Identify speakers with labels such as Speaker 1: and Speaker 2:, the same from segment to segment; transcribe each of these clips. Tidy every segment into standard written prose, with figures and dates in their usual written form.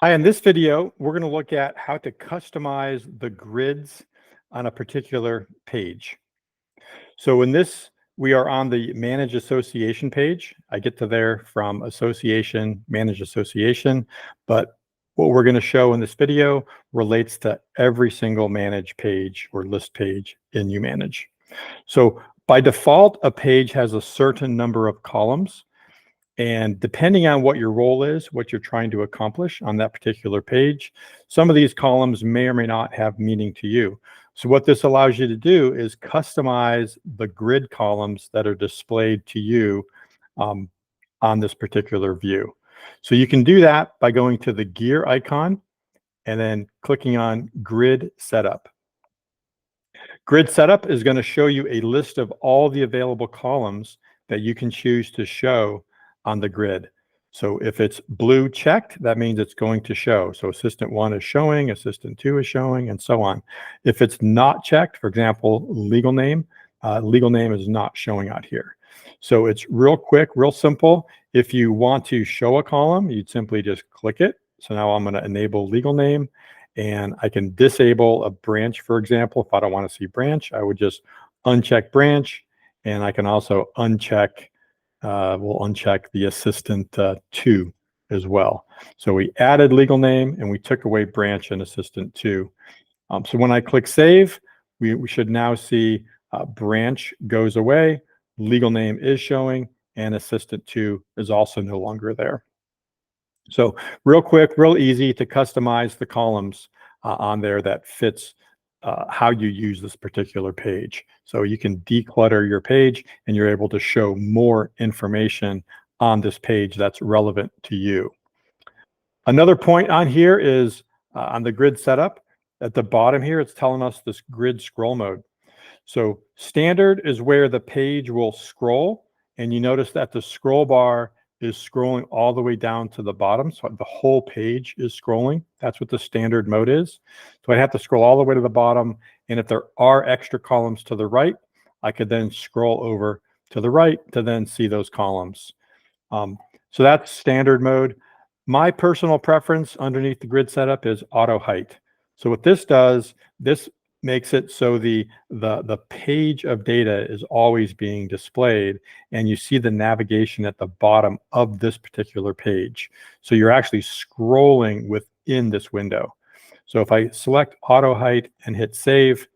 Speaker 1: Hi, in this video, we're going to look at how to customize the grids on a particular page. So in this, we are on the Manage Association page. I get to there from Association, Manage Association, but what we're going to show in this video relates to every single Manage page or list page in uManage. So by default, a page has a certain number of columns. And depending on what your role is, what you're trying to accomplish on that particular page, some of these columns may or may not have meaning to you. So what this allows you to do is customize the grid columns that are displayed to you on this particular view. So you can do that by going to the gear icon and then clicking on Grid Setup. Grid Setup is going to show you a list of all the available columns that you can choose to show on the grid. So if it's blue checked, that means it's going to show. So assistant 1 is showing, assistant 2 is showing, and so on. If it's not checked, for example, legal name is not showing out here. So it's real quick, real simple. If you want to show a column, you'd simply just click it. So now I'm going to enable legal name, and I can disable a branch, for example. If I don't want to see branch, I would just uncheck branch, and I can also uncheck we'll uncheck the assistant 2 as well. So we added legal name and we took away branch and assistant 2. So when I click save, we should now see branch goes away, legal name is showing, and assistant 2 is also no longer there. So real quick, real easy to customize the columns on there that fits how you use this particular page. So you can declutter your page and you're able to show more information on this page that's relevant to you. Another point on here is on the grid setup. At the bottom here, it's telling us this grid scroll mode. So standard is where the page will scroll, and you notice that the scroll bar is scrolling all the way down to the bottom. So the whole page is scrolling. That's what the standard mode is. So I have to scroll all the way to the bottom. And if there are extra columns to the right, I could then scroll over to the right to then see those columns. So that's standard mode. My personal preference underneath the grid setup is auto height. So what this does, this makes it so the page of data is always being displayed, and you see the navigation at the bottom of this particular page. So you're actually scrolling within this window. So if I select auto height and hit save,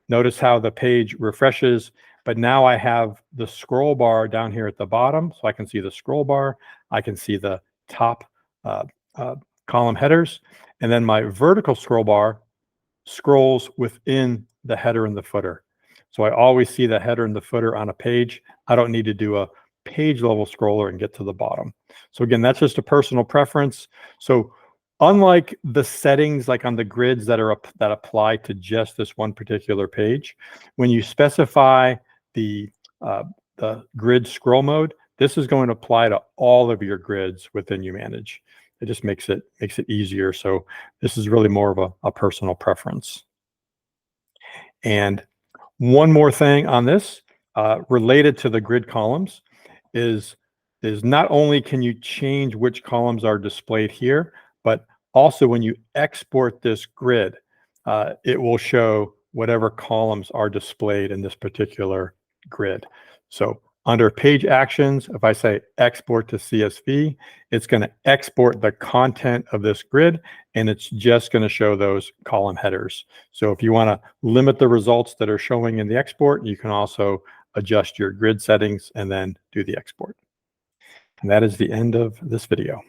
Speaker 1: notice how the page refreshes, but now I have the scroll bar down here at the bottom, so I can see the scroll bar, I can see the top column headers, and then my vertical scroll bar scrolls within the header and the footer. So I always see the header and the footer on a page. I don't need to do a page level scroller and get to the bottom. So again, that's just a personal preference. So unlike the settings like on the grids that apply to just this one particular page, when you specify the grid scroll mode, this is going to apply to all of your grids within uManage. It just makes it easier. So this is really more of a personal preference. And one more thing on this related to the grid columns is not only can you change which columns are displayed here, but also when you export this grid, it will show whatever columns are displayed in this particular grid. So under page actions, if I say export to CSV, it's going to export the content of this grid, and it's just going to show those column headers. So if you want to limit the results that are showing in the export, you can also adjust your grid settings and then do the export. And that is the end of this video.